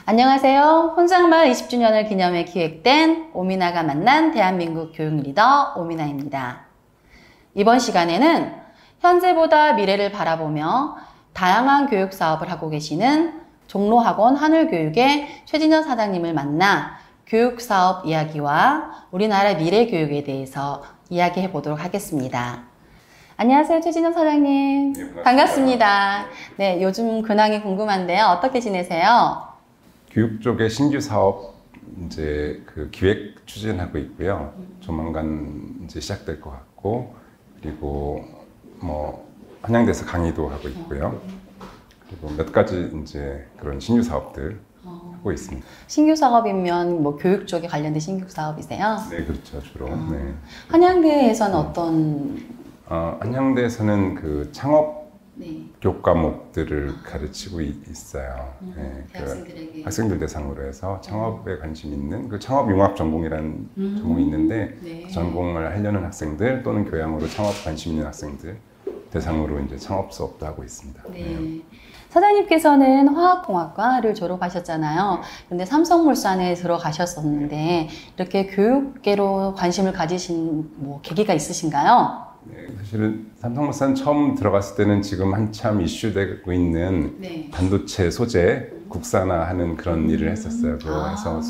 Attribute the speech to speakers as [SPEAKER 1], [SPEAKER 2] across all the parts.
[SPEAKER 1] 안녕하세요. 혼장마을 20주년을 기념해 기획된 오미나가 만난 대한민국 교육 리더 오미나입니다. 이번 시간에는 현재보다 미래를 바라보며 다양한 교육 사업을 하고 계시는 종로학원 하늘교육의 최진현 사장님을 만나 교육 사업 이야기와 우리나라 미래 교육에 대해서 이야기해 보도록 하겠습니다. 안녕하세요, 최진현 사장님.
[SPEAKER 2] 네,
[SPEAKER 1] 반갑습니다. 네, 요즘 근황이 궁금한데요. 어떻게 지내세요?
[SPEAKER 2] 교육 쪽의 신규 사업 이제 그 기획 추진하고 있고요. 조만간 이제 시작될 것 같고, 그리고 뭐 한양대에서 강의도 하고 있고요. 그리고 몇 가지 이제 그런 신규 사업들 하고 있습니다.
[SPEAKER 1] 신규 사업이면 뭐 교육 쪽에 관련된 신규 사업이세요?
[SPEAKER 2] 네, 그렇죠, 주로. 네.
[SPEAKER 1] 한양대에서는 어떤?
[SPEAKER 2] 한양대에서는 그 창업
[SPEAKER 1] 네.
[SPEAKER 2] 교육 과목들을 가르치고 있어요. 네,
[SPEAKER 1] 대학생들에게.
[SPEAKER 2] 학생들 대상으로 해서 창업에 관심 있는 그 창업융합 전공이라는 전공이 있는데
[SPEAKER 1] 네.
[SPEAKER 2] 그 전공을 하려는 학생들 또는 교양으로 창업 관심 있는 학생들 대상으로 이제 창업 수업도 하고 있습니다.
[SPEAKER 1] 네. 사장님께서는 화학공학과를 졸업하셨잖아요. 근데 삼성물산에 들어가셨었는데 이렇게 교육계로 관심을 가지신 뭐 계기가 있으신가요?
[SPEAKER 2] 네, 사실은 삼성물산 처음 들어갔을 때는 지금 한참 이슈되고 있는
[SPEAKER 1] 네.
[SPEAKER 2] 반도체 소재 국산화하는 그런 일을 했었어요. 그래서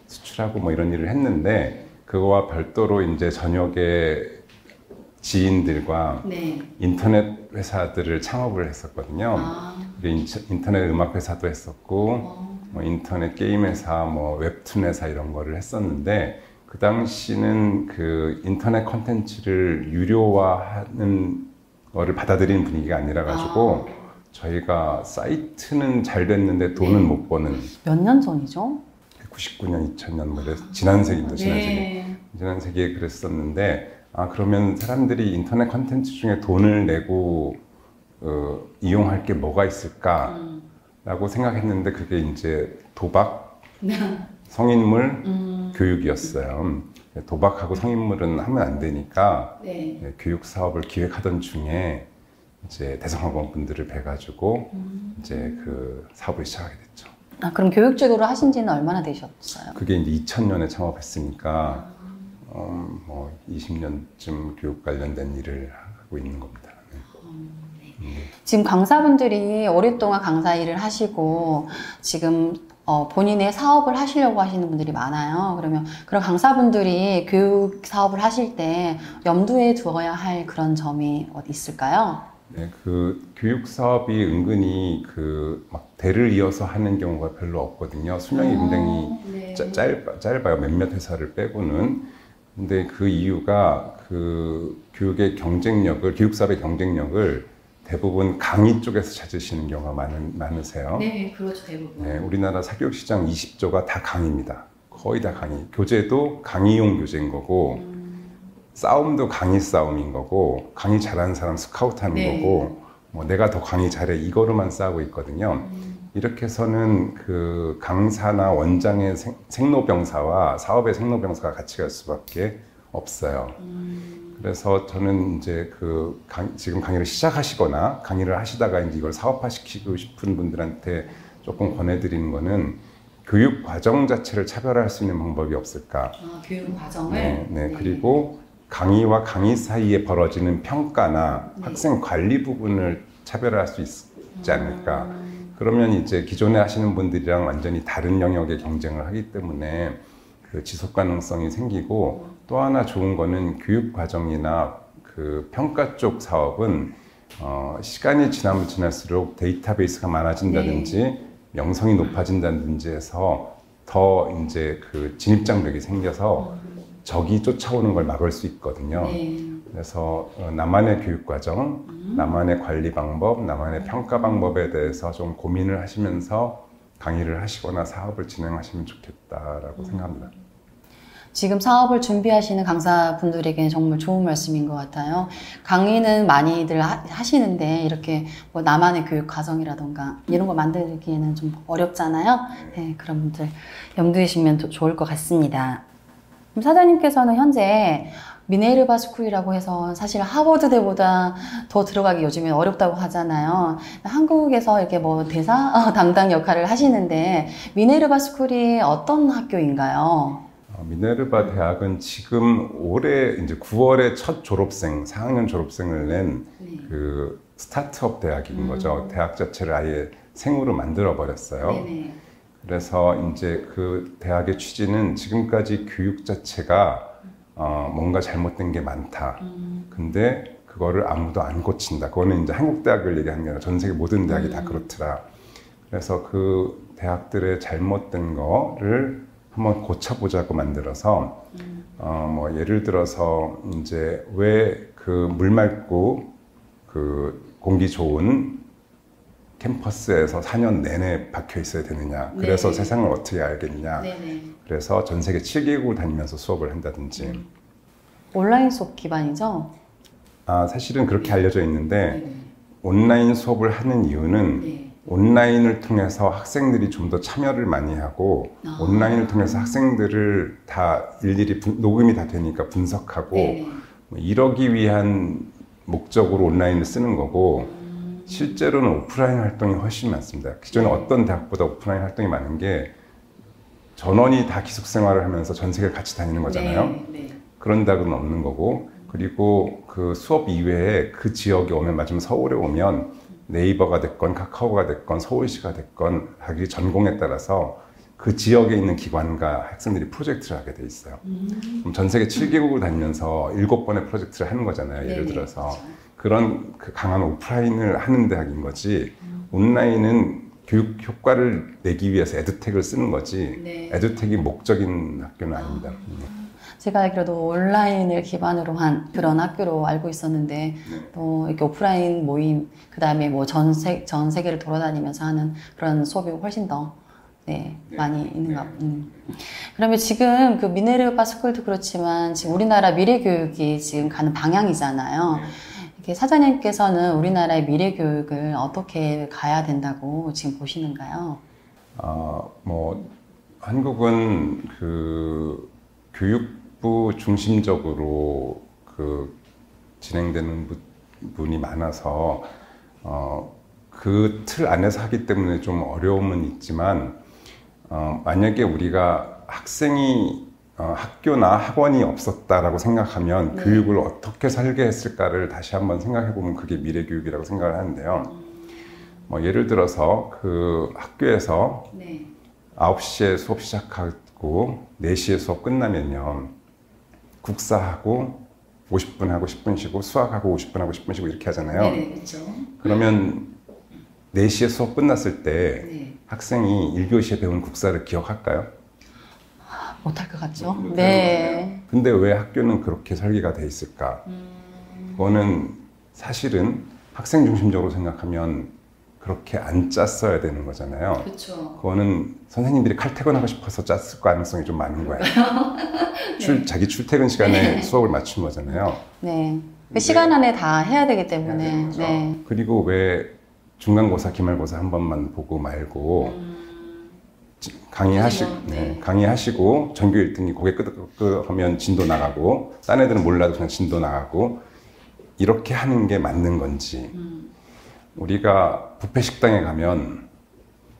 [SPEAKER 2] 수출하고 뭐 이런 일을 했는데 그거와 별도로 이제 저녁에 지인들과
[SPEAKER 1] 네.
[SPEAKER 2] 인터넷 회사들을 창업을 했었거든요. 인터넷 음악 회사도 했었고, 뭐 인터넷 게임 회사, 뭐 웹툰 회사 이런 거를 했었는데 그 당시는 그 인터넷 콘텐츠를 유료화하는 거를 받아들이는 분위기가 아니라 가지고 저희가 사이트는 잘 됐는데 돈은
[SPEAKER 1] 네.
[SPEAKER 2] 못 버는.
[SPEAKER 1] 몇 년 전이죠?
[SPEAKER 2] 99년, 2000년 뭐 지난 세기입니다. 지난 세기.
[SPEAKER 1] 네.
[SPEAKER 2] 지난 세기에 그랬었는데 그러면 사람들이 인터넷 콘텐츠 중에 돈을 내고 이용할 게 뭐가 있을까라고 생각했는데 그게 이제 도박, 성인물, 교육이었어요. 도박하고 성인물은 하면 안 되니까
[SPEAKER 1] 네.
[SPEAKER 2] 교육 사업을 기획하던 중에 이제 대성학원 분들을 뵈가지고 이제 그 사업을 시작하게 됐죠.
[SPEAKER 1] 그럼 교육 쪽으로 하신 지는 얼마나 되셨어요?
[SPEAKER 2] 그게 이제 2000년에 창업했으니까 뭐 20년쯤 교육 관련된 일을 하고 있는 겁니다. 네.
[SPEAKER 1] 지금 강사분들이 오랫동안 강사 일을 하시고 지금 본인의 사업을 하시려고 하시는 분들이 많아요. 그러면 그런 강사분들이 교육 사업을 하실 때 염두에 두어야 할 그런 점이 어디 있을까요?
[SPEAKER 2] 네, 그 교육 사업이 은근히 그 막 대를 이어서 하는 경우가 별로 없거든요. 수명이 굉장히
[SPEAKER 1] 네.
[SPEAKER 2] 짧아요. 몇몇 회사를 빼고는. 근데 그 이유가 그 교육의 경쟁력을, 교육 사업의 경쟁력을 대부분 강의 쪽에서 찾으시는 경우가 많으세요.
[SPEAKER 1] 네, 그렇죠, 대부분.
[SPEAKER 2] 네, 우리나라 사교육 시장 20조가 다 강의입니다. 거의 다 강의. 교재도 강의용 교재인 거고, 싸움도 강의 싸움인 거고, 강의 잘하는 사람 스카우트하는
[SPEAKER 1] 네.
[SPEAKER 2] 거고, 뭐 내가 더 강의 잘해 이거로만 싸우고 있거든요. 이렇게 해서는 그 강사나 원장의 생로병사와 사업의 생로병사가 같이 갈 수밖에 없어요. 그래서 저는 이제 지금 강의를 시작하시거나 강의를 하시다가 이제 이걸 사업화시키고 싶은 분들한테 조금 권해드리는 거는 교육 과정 자체를 차별화할 수 있는 방법이 없을까.
[SPEAKER 1] 교육 과정을?
[SPEAKER 2] 네, 네. 그리고 강의와 강의 사이에 벌어지는 평가나 학생 관리 부분을 차별화할 수 있지 않을까. 그러면 이제 기존에 하시는 분들이랑 완전히 다른 영역의 경쟁을 하기 때문에 그 지속 가능성이 생기고 또 하나 좋은 거는 교육 과정이나 그 평가 쪽 사업은 시간이 지나면 지날수록 데이터베이스가 많아진다든지 명성이 높아진다든지 해서 더 이제 그 진입장벽이 생겨서 적이 쫓아오는 걸 막을 수 있거든요. 그래서 나만의 교육 과정, 나만의 관리 방법, 나만의 평가 방법에 대해서 좀 고민을 하시면서 강의를 하시거나 사업을 진행하시면 좋겠다라고 생각합니다.
[SPEAKER 1] 지금 사업을 준비하시는 강사분들에게 정말 좋은 말씀인 것 같아요. 강의는 많이들 하시는데 이렇게 뭐 나만의 교육 과정이라던가 이런 거 만들기에는 좀 어렵잖아요. 네, 그런 분들 염두에 두시면 좋을 것 같습니다. 그럼 사장님께서는 현재 미네르바 스쿨이라고 해서 사실 하버드대보다 더 들어가기 요즘에 어렵다고 하잖아요. 한국에서 이렇게 뭐 대사 담당 역할을 하시는데 미네르바 스쿨이 어떤 학교인가요?
[SPEAKER 2] 미네르바 대학은 지금 올해 이제 9월에 첫 졸업생, 4학년 졸업생을 낸 그 스타트업 대학인 거죠. 대학 자체를 아예 생으로 만들어 버렸어요.
[SPEAKER 1] 네네.
[SPEAKER 2] 그래서 이제 그 대학의 취지는 지금까지 교육 자체가 뭔가 잘못된 게 많다. 근데 그거를 아무도 안 고친다. 그거는 이제 한국 대학을 얘기하는 게 아니라 전 세계 모든 대학이 다 그렇더라. 그래서 그 대학들의 잘못된 거를 한번 고쳐보자고 만들어서 뭐 예를 들어서 이제 왜 그 물 맑고 그 공기 좋은 캠퍼스에서 4년 내내 박혀 있어야 되느냐. 그래서
[SPEAKER 1] 네네.
[SPEAKER 2] 세상을 어떻게 알겠냐.
[SPEAKER 1] 네네.
[SPEAKER 2] 그래서 전 세계 7개국을 다니면서 수업을 한다든지.
[SPEAKER 1] 온라인 수업 기반이죠?
[SPEAKER 2] 사실은 그렇게 알려져 있는데 온라인 수업을 하는 이유는
[SPEAKER 1] 네.
[SPEAKER 2] 온라인을 통해서 학생들이 좀 더 참여를 많이 하고 온라인을 통해서 학생들을 다 일일이 녹음이 다 되니까 분석하고 뭐 이러기 위한 목적으로 온라인을 쓰는 거고 실제로는 오프라인 활동이 훨씬 많습니다. 기존에 어떤 대학보다 오프라인 활동이 많은 게 전원이 다 기숙생활을 하면서 전 세계를 같이 다니는 거잖아요. 그런 대학은 없는 거고 그리고 그 수업 이외에 그 지역에 오면 맞으면 서울에 오면 네이버가 됐건 카카오가 됐건 서울시가 됐건 자기 전공에 따라서 그 지역에 있는 기관과 학생들이 프로젝트를 하게 돼 있어요. 그럼 전 세계 7개국을 다니면서 7번의 프로젝트를 하는 거잖아요. 예를 들어서. 그런 그 강한 오프라인을 하는 대학인 거지 온라인은 교육 효과를 내기 위해서 에듀텍을 쓰는 거지 에듀텍이 목적인 학교는 아닙니다.
[SPEAKER 1] 제가 알기로도 온라인을 기반으로 한 그런 학교로 알고 있었는데 또 이렇게 오프라인 모임 그 다음에 뭐 전 세계를 돌아다니면서 하는 그런 수업이 훨씬 더 많이 있는가. 그러면 지금 그 미네르바 스쿨도 그렇지만 지금 우리나라 미래 교육이 지금 가는 방향이잖아요. 이렇게 사장님께서는 우리나라의 미래 교육을 어떻게 가야 된다고 지금 보시는가요?
[SPEAKER 2] 뭐 한국은 그 교육부 중심적으로 그 진행되는 부분이 많아서 그 틀 안에서 하기 때문에 좀 어려움은 있지만 만약에 우리가 학생이 학교나 학원이 없었다라고 생각하면 교육을 어떻게 설계했을까를 다시 한번 생각해 보면 그게 미래 교육이라고 생각을 하는데요. 뭐 예를 들어서 그 학교에서 9시에 수업 시작하고 4시에 수업 끝나면요. 국사하고 50분 하고 10분 쉬고 수학하고 50분 하고 10분 쉬고 이렇게 하잖아요.
[SPEAKER 1] 그렇죠.
[SPEAKER 2] 그러면 4시에 수업 끝났을 때 학생이 1교시에 배운 국사를 기억할까요?
[SPEAKER 1] 못할 것 같죠?
[SPEAKER 2] 근데 왜 학교는 그렇게 설계가 돼 있을까? 그거는 사실은 학생 중심적으로 생각하면 그렇게 안 짰어야 되는 거잖아요.
[SPEAKER 1] 그렇죠.
[SPEAKER 2] 그거는 선생님들이 칼퇴근하고 싶어서 짰을 가능성이 좀 많은 거예요. 자기 출퇴근 시간에 수업을 맞춘 거잖아요.
[SPEAKER 1] 그 시간 안에 다 해야 되기 때문에.
[SPEAKER 2] 그리고 왜 중간고사, 기말고사 한 번만 보고 말고 강의하시고 전교 1등이 고개 끄덕끄덕하면 진도 나가고 딴 애들은 몰라도 그냥 진도 나가고 이렇게 하는 게 맞는 건지 우리가 뷔페 식당에 가면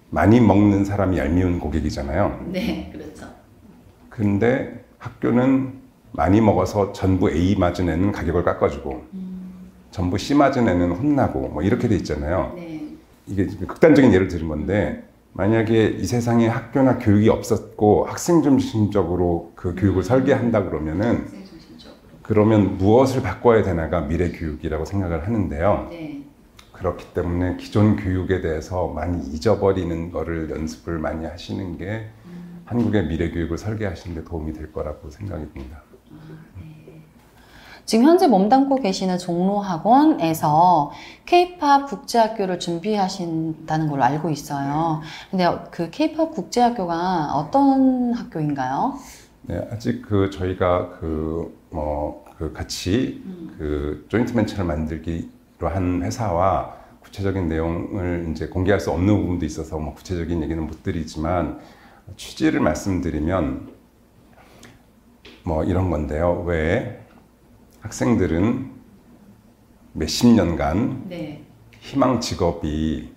[SPEAKER 2] 많이 먹는 사람이 얄미운 고객이잖아요.
[SPEAKER 1] 그렇죠.
[SPEAKER 2] 근데 학교는 많이 먹어서 전부 A 맞은 애는 가격을 깎아주고 전부 C 맞은 애는 혼나고 뭐 이렇게 돼 있잖아요. 이게 극단적인 예를 들은 건데 만약에 이 세상에 학교나 교육이 없었고 학생 중심적으로 그 교육을 설계한다 그러면은 그러면 무엇을 바꿔야 되나가 미래 교육이라고 생각을 하는데요. 그렇기 때문에 기존 교육에 대해서 많이 잊어버리는 거를 연습을 많이 하시는 게 한국의 미래 교육을 설계하시는 데 도움이 될 거라고 생각이 듭니다.
[SPEAKER 1] 지금 현재 몸담고 계시는 종로학원에서 K-POP 국제학교를 준비하신다는 걸로 알고 있어요. 근데 그 K-POP 국제학교가 어떤 학교인가요?
[SPEAKER 2] 네, 아직 저희가 같이 조인트 벤처를 만들기로 한 회사와 구체적인 내용을 이제 공개할 수 없는 부분도 있어서 구체적인 얘기는 못 드리지만 취지를 말씀드리면 이런 건데요. 왜 학생들은 몇십 년간
[SPEAKER 1] 네.
[SPEAKER 2] 희망 직업이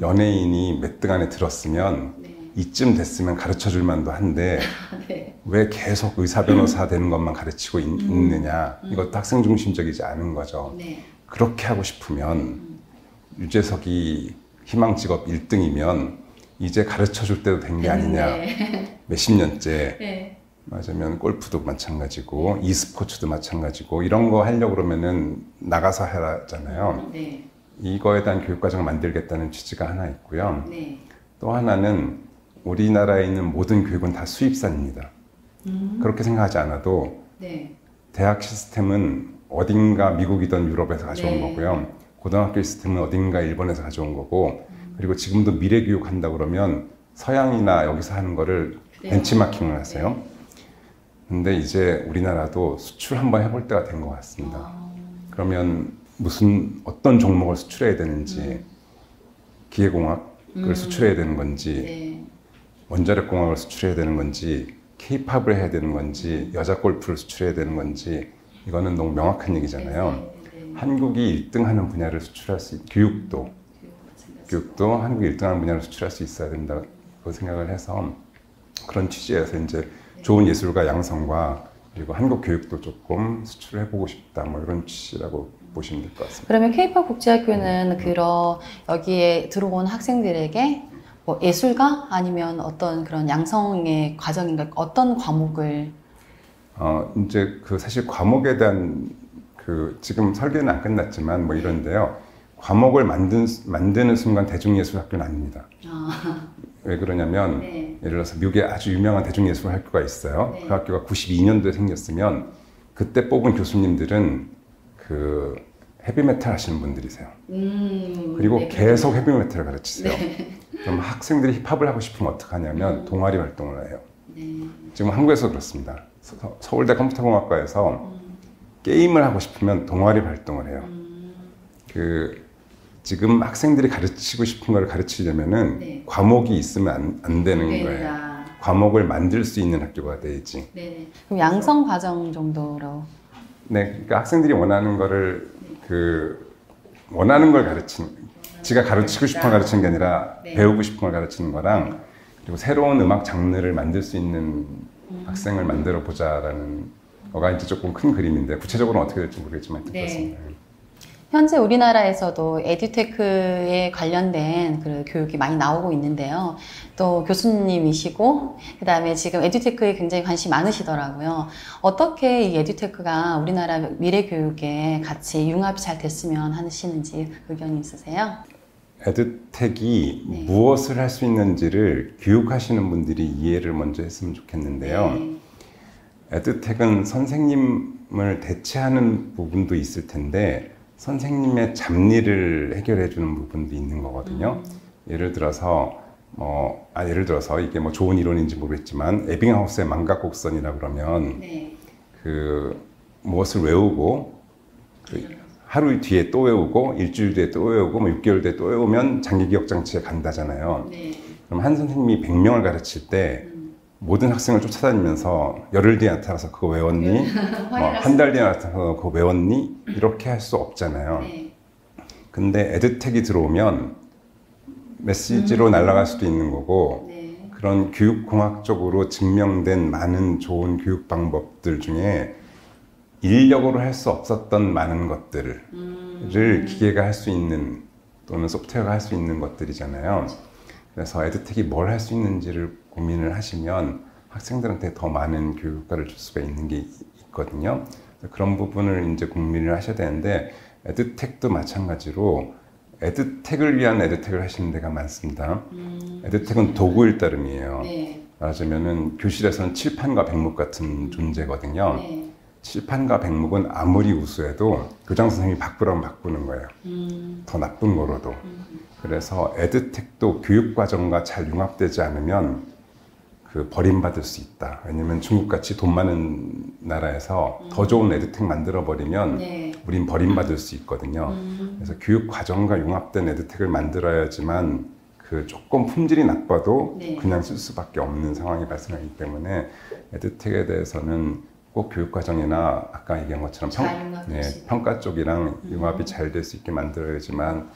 [SPEAKER 2] 연예인이 몇 등 안에 들었으면
[SPEAKER 1] 네.
[SPEAKER 2] 이쯤 됐으면 가르쳐 줄 만도 한데
[SPEAKER 1] 네.
[SPEAKER 2] 왜 계속 의사 변호사 되는 것만 가르치고 있느냐. 이것도 학생 중심적이지 않은 거죠.
[SPEAKER 1] 네.
[SPEAKER 2] 그렇게 하고 싶으면 유재석이 희망 직업 1등이면 이제 가르쳐 줄 때도 된 게 아니냐.
[SPEAKER 1] 네.
[SPEAKER 2] 몇십 년째.
[SPEAKER 1] 네.
[SPEAKER 2] 맞으면 골프도 마찬가지고 e스포츠도 마찬가지고 이런 거 하려고 그러면은 나가서 하잖아요.
[SPEAKER 1] 네.
[SPEAKER 2] 이거에 대한 교육과정을 만들겠다는 취지가 하나 있고요.
[SPEAKER 1] 네.
[SPEAKER 2] 또 하나는 우리나라에 있는 모든 교육은 다 수입산입니다. 그렇게 생각하지 않아도
[SPEAKER 1] 네.
[SPEAKER 2] 대학 시스템은 어딘가 미국이든 유럽에서 가져온
[SPEAKER 1] 네.
[SPEAKER 2] 거고요. 고등학교 시스템은 어딘가 일본에서 가져온 거고 그리고 지금도 미래 교육 한다고 그러면 서양이나 여기서 하는 거를
[SPEAKER 1] 네.
[SPEAKER 2] 벤치마킹을 하세요. 근데 이제 우리나라도 수출 한번 해볼 때가 된 것 같습니다. 그러면 어떤 종목을 수출해야 되는지, 기계공학을 수출해야 되는 건지,
[SPEAKER 1] 네.
[SPEAKER 2] 원자력공학을 수출해야 되는 건지, K-팝을 해야 되는 건지, 여자 골프를 수출해야 되는 건지, 이거는 너무 명확한 얘기잖아요.
[SPEAKER 1] 네.
[SPEAKER 2] 한국이 1등 하는 분야를 수출할 수 교육도 한국이 1등 하는 분야를 수출할 수 있어야 된다고 생각을 해서 그런 취지에서 이제 좋은 예술가 양성과 그리고 한국 교육도 조금 수출해보고 싶다 이런 취지라고 보시면 될 것 같습니다.
[SPEAKER 1] 그러면 K-팝 국제학교는 여기에 들어온 학생들에게 예술가 아니면 어떤 그런 양성의 과정인가 어떤 과목을
[SPEAKER 2] 이제 사실 과목에 대한 지금 설계는 안 끝났지만 이런데요. 과목을 만드는 순간 대중예술학교는 아닙니다. 왜 그러냐면
[SPEAKER 1] 네.
[SPEAKER 2] 예를 들어서 미국에 아주 유명한 대중예술학교가 있어요.
[SPEAKER 1] 네.
[SPEAKER 2] 그 학교가 92년도에 생겼으면 그때 뽑은 교수님들은 헤비메탈 하시는 분들이세요. 그리고
[SPEAKER 1] 네,
[SPEAKER 2] 계속 헤비메탈을 가르치세요.
[SPEAKER 1] 네.
[SPEAKER 2] 그럼 학생들이 힙합을 하고 싶으면 어떡하냐면 동아리 활동을 해요.
[SPEAKER 1] 네.
[SPEAKER 2] 지금 한국에서 그렇습니다. 서울대 컴퓨터공학과에서 게임을 하고 싶으면 동아리 활동을 해요. 지금 학생들이 가르치고 싶은 걸 가르치려면은
[SPEAKER 1] 네.
[SPEAKER 2] 과목이 있으면 안 되는
[SPEAKER 1] 네.
[SPEAKER 2] 거예요. 과목을 만들 수 있는 학교가 돼야지.
[SPEAKER 1] 네. 그럼 양성 과정 정도로.
[SPEAKER 2] 네, 그러니까 학생들이 원하는 거를 원하는 걸 지가 가르치고 싶은 걸 가르치는 게 아니라
[SPEAKER 1] 네.
[SPEAKER 2] 배우고 싶은 걸 가르치는 거랑 그리고 새로운 음악 장르를 만들 수 있는 학생을 만들어 보자라는 거가 이제 조금 큰 그림인데 구체적으로는 어떻게 될지 모르겠지만 그렇습니다.
[SPEAKER 1] 현재 우리나라에서도 에듀테크에 관련된 교육이 많이 나오고 있는데요. 또 교수님이시고 그다음에 지금 에듀테크에 굉장히 관심이 많으시더라고요. 어떻게 이 에듀테크가 우리나라 미래 교육에 같이 융합이 잘 됐으면 하시는지 의견이 있으세요?
[SPEAKER 2] 에듀텍이
[SPEAKER 1] 네.
[SPEAKER 2] 무엇을 할 수 있는지를 교육하시는 분들이 이해를 먼저 했으면 좋겠는데요.
[SPEAKER 1] 네.
[SPEAKER 2] 에듀텍은 선생님을 대체하는 부분도 있을 텐데 선생님의 잡일을 해결해 주는 부분도 있는 거거든요. 예를 들어서 이게 좋은 이론인지 모르겠지만 에빙하우스의 망각곡선이라 그러면
[SPEAKER 1] 네.
[SPEAKER 2] 무엇을 외우고 하루 뒤에 또 외우고 일주일 뒤에 또 외우고 6개월 뒤에 또 외우면 장기 기억 장치에 간다잖아요.
[SPEAKER 1] 네.
[SPEAKER 2] 그럼 한 선생님이 100명을 가르칠 때 모든 학생을 쫓아다니면서 열흘 뒤에 나타나서 그거 외웠니? 한 달 뒤에 나타나서 그거 외웠니? 이렇게 할 수 없잖아요.
[SPEAKER 1] 네.
[SPEAKER 2] 근데 에듀텍이 들어오면 메시지로 날아갈 수도 있는 거고
[SPEAKER 1] 네.
[SPEAKER 2] 그런 교육공학적으로 증명된 많은 좋은 교육 방법들 중에 인력으로 할 수 없었던 많은 것들을 기계가 할 수 있는 또는 소프트웨어가 할 수 있는 것들이잖아요. 그래서 에듀텍이 뭘 할 수 있는지를 고민을 하시면 학생들한테 더 많은 교육 효과를 줄 수가 있는 게 있거든요. 그런 부분을 이제 고민을 하셔야 되는데 에듀텍도 마찬가지로 에듀텍을 위한 에듀텍을 하시는 데가 많습니다. 에듀텍은 도구일 따름이에요.
[SPEAKER 1] 네.
[SPEAKER 2] 말하자면은 교실에서는 칠판과 백목 같은 존재거든요.
[SPEAKER 1] 네.
[SPEAKER 2] 칠판과 백목은 아무리 우수해도 교장 선생님이 바꾸라면 바꾸는 거예요. 더 나쁜 거로도. 그래서 에듀텍도 교육과정과 잘 융합되지 않으면 그 버림받을 수 있다. 왜냐면 중국같이 돈 많은 나라에서 더 좋은 에듀텍 만들어버리면
[SPEAKER 1] 네.
[SPEAKER 2] 우린 버림받을 수 있거든요. 그래서 교육 과정과 융합된 에듀텍을 만들어야지만 그 조금 품질이 나빠도
[SPEAKER 1] 네.
[SPEAKER 2] 그냥 쓸 수밖에 없는 상황이 발생하기 때문에 에듀텍에 대해서는 꼭 교육 과정이나 아까 얘기한 것처럼 평가 쪽이랑 융합이 잘 될 수 있게 만들어야지만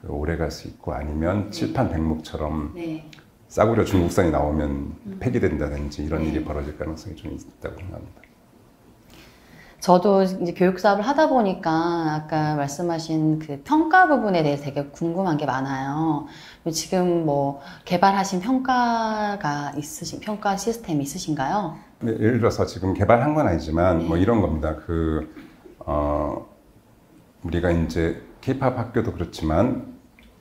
[SPEAKER 2] 그 오래 갈 수 있고 아니면 칠판백목처럼
[SPEAKER 1] 네.
[SPEAKER 2] 싸구려 중국산이 나오면 폐기된다든지 이런 일이 벌어질 가능성이 좀 있다고 생각합니다.
[SPEAKER 1] 저도 이제 교육 사업을 하다 보니까 아까 말씀하신 그 평가 부분에 대해서 되게 궁금한 게 많아요. 지금 뭐 개발하신 평가 시스템이 있으신가요?
[SPEAKER 2] 네, 예를 들어서 지금 개발한 건 아니지만 뭐 이런 겁니다. 우리가 이제 K-팝 학교도 그렇지만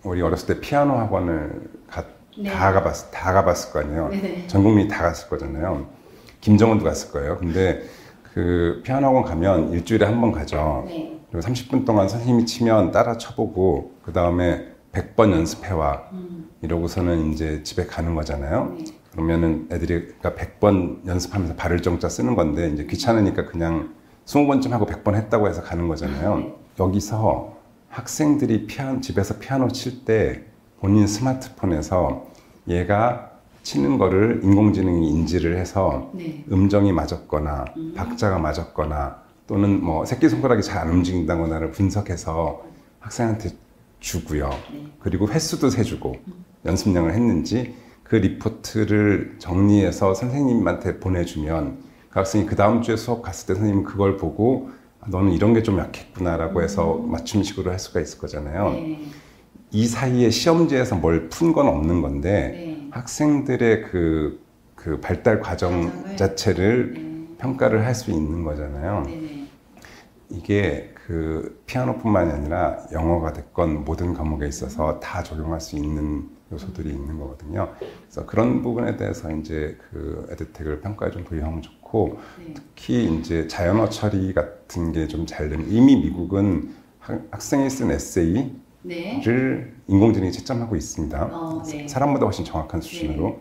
[SPEAKER 2] 우리 어렸을 때 피아노 학원을 다 가봤을 거 아니에요.
[SPEAKER 1] 네네.
[SPEAKER 2] 전 국민이 다 갔을 거잖아요. 김정은도 갔을 거예요. 근데 그 피아노 학원 가면 일주일에 한 번 가죠.
[SPEAKER 1] 네.
[SPEAKER 2] 그리고 30분 동안 선생님이 치면 따라 쳐보고 그 다음에 100번 연습해와 이러고서는 이제 집에 가는 거잖아요.
[SPEAKER 1] 네.
[SPEAKER 2] 그러면은 애들이 그러니까 100번 연습하면서 발을 정자 쓰는 건데 이제 귀찮으니까 그냥 20번쯤 하고 100번 했다고 해서 가는 거잖아요.
[SPEAKER 1] 네.
[SPEAKER 2] 여기서 학생들이 집에서 피아노 칠 때 본인 스마트폰에서 얘가 치는 거를 인공지능이 인지를 해서
[SPEAKER 1] 네.
[SPEAKER 2] 음정이 맞았거나 박자가 맞았거나 또는 뭐 새끼손가락이 잘 안 움직인다거나를 분석해서 학생한테 주고요.
[SPEAKER 1] 네.
[SPEAKER 2] 그리고 횟수도 세주고 연습량을 했는지 그 리포트를 정리해서 선생님한테 보내주면 그 학생이 그 다음 주에 수업 갔을 때 선생님은 그걸 보고 너는 이런 게 좀 약했구나라고 해서 맞춤식으로 할 수가 있을 거잖아요.
[SPEAKER 1] 네.
[SPEAKER 2] 이 사이에 시험지에서 뭘 푼 건 없는 건데
[SPEAKER 1] 네.
[SPEAKER 2] 학생들의 그 발달 과정 자체를 평가를 할 수 있는 거잖아요.
[SPEAKER 1] 네네.
[SPEAKER 2] 이게 그 피아노뿐만이 아니라 영어가 됐건 모든 과목에 있어서 다 적용할 수 있는 요소들이 있는 거거든요. 그래서 그런 부분에 대해서 이제 그 에듀텍을 평가에 좀 도입하면 좋고 특히 이제 자연어 처리 같은 게 좀 잘 되면 이미 미국은 학생이 쓴 에세이를
[SPEAKER 1] 네.
[SPEAKER 2] 인공지능이 채점하고 있습니다.
[SPEAKER 1] 네.
[SPEAKER 2] 사람보다 훨씬 정확한 수준으로.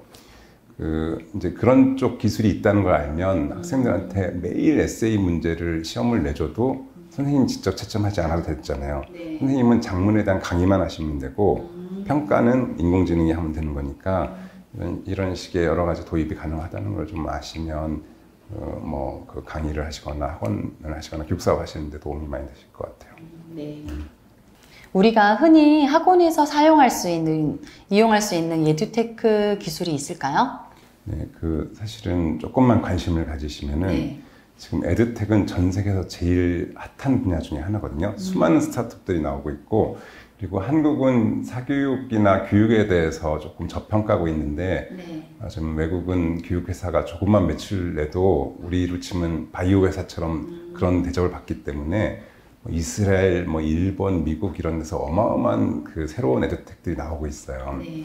[SPEAKER 2] 이제 그런 쪽 기술이 있다는 걸 알면 학생들한테 매일 에세이 문제를 시험을 내줘도 선생님이 직접 채점하지 않아도 됐잖아요.
[SPEAKER 1] 네.
[SPEAKER 2] 선생님은 작문에 대한 강의만 하시면 되고 평가는 인공지능이 하면 되는 거니까 이런 식의 여러 가지 도입이 가능하다는 걸 좀 아시면 뭐 그 강의를 하시거나 학원을 하시거나 교육사업 하시는데 도움이 많이 되실 것 같아요.
[SPEAKER 1] 네. 우리가 흔히 학원에서 이용할 수 있는 에듀테크 기술이 있을까요?
[SPEAKER 2] 네, 사실은 조금만 관심을 가지시면은
[SPEAKER 1] 네.
[SPEAKER 2] 지금 에듀텍은 전 세계에서 제일 핫한 분야 중에 하나거든요. 수많은 스타트업들이 나오고 있고 그리고 한국은 사교육이나 교육에 대해서 조금 저평가하고 있는데 지금 외국은 교육회사가 조금만 매출 내도 우리로 치면 바이오 회사처럼 그런 대접을 받기 때문에 이스라엘, 일본, 미국 이런 데서 어마어마한 그 새로운 에듀텍들이 나오고 있어요.
[SPEAKER 1] 네.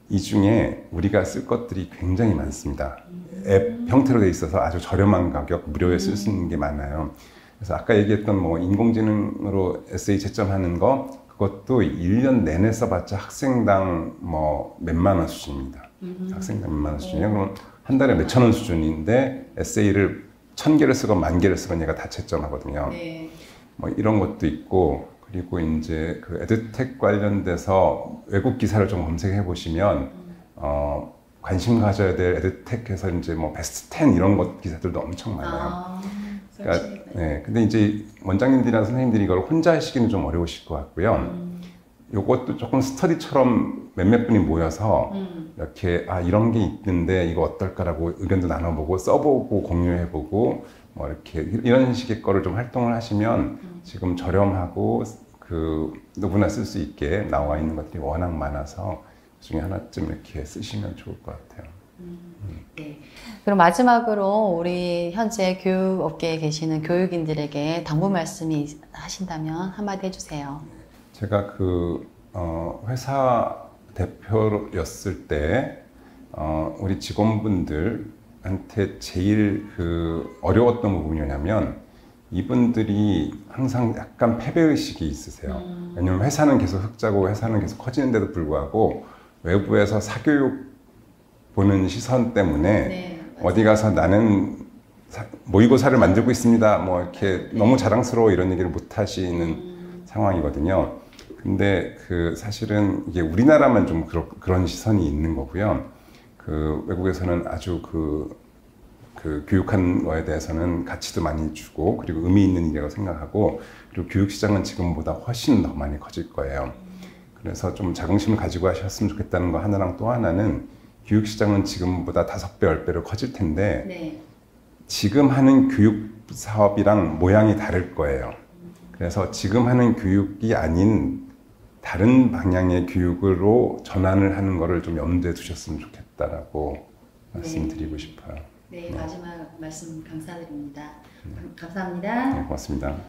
[SPEAKER 2] 이 중에 우리가 쓸 것들이 굉장히 많습니다. 앱 형태로 돼 있어서 아주 저렴한 가격, 무료에 쓸 수 있는 게 많아요. 그래서 아까 얘기했던 인공지능으로 에세이 채점하는 거, 그것도 1년 내내 써봤자 학생당 몇만 원 수준입니다. 학생당 몇만 원 수준이에요. 그럼 한 달에 몇천 원 수준인데 에세이를 1000개를 쓰건 10,000개를 쓰건 얘가 다 채점하거든요.
[SPEAKER 1] 네.
[SPEAKER 2] 이런 것도 있고 그리고 이제 그 에듀텍 관련돼서 외국 기사를 좀 검색해 보시면 관심 가져야 될 에듀텍에서 이제 베스트 10 이런 것 기사들도 엄청 많아요. 그러니까 네, 근데 이제 원장님들이나 선생님들이 이걸 혼자 하시기는 좀 어려우실 것 같고요. 요것도 조금 스터디처럼 몇몇 분이 모여서 이렇게 이런 게 있는데 이거 어떨까라고 의견도 나눠보고 써보고 공유해보고 이렇게 이런 식의 거를 좀 활동을 하시면 지금 저렴하고 누구나 쓸 수 있게 나와 있는 것들이 워낙 많아서 그 중에 하나쯤 이렇게 쓰시면 좋을 것 같아요.
[SPEAKER 1] 네. 그럼 마지막으로 우리 현재 교육업계에 계시는 교육인들에게 당부 말씀이 하신다면 한마디 해주세요.
[SPEAKER 2] 제가 회사 대표였을 때 우리 직원분들한테 제일 어려웠던 부분이 뭐냐면 이분들이 항상 약간 패배의식이 있으세요. 왜냐면 회사는 계속 흑자고 회사는 계속 커지는데도 불구하고 외부에서 사교육보다 보는 시선 때문에
[SPEAKER 1] 네,
[SPEAKER 2] 어디 가서 나는 모의고사를 만들고 있습니다. 뭐 이렇게 너무 자랑스러워 이런 얘기를 못 하시는 상황이거든요. 근데 그 사실은 이게 우리나라만 좀 그런 시선이 있는 거고요. 그 외국에서는 아주 그 교육하는 거에 대해서는 가치도 많이 주고 그리고 의미 있는 일이라고 생각하고 그리고 교육 시장은 지금보다 훨씬 더 많이 커질 거예요. 그래서 좀 자긍심을 가지고 하셨으면 좋겠다는 거 하나랑 또 하나는 교육 시장은 지금보다 5배, 10배로 커질 텐데
[SPEAKER 1] 네.
[SPEAKER 2] 지금 하는 교육 사업이랑 모양이 다를 거예요. 그래서 지금 하는 교육이 아닌 다른 방향의 교육으로 전환을 하는 거를 좀 염두에 두셨으면 좋겠다라고 말씀드리고 싶어요.
[SPEAKER 1] 네, 마지막 말씀 감사드립니다. 감사합니다.
[SPEAKER 2] 네, 고맙습니다.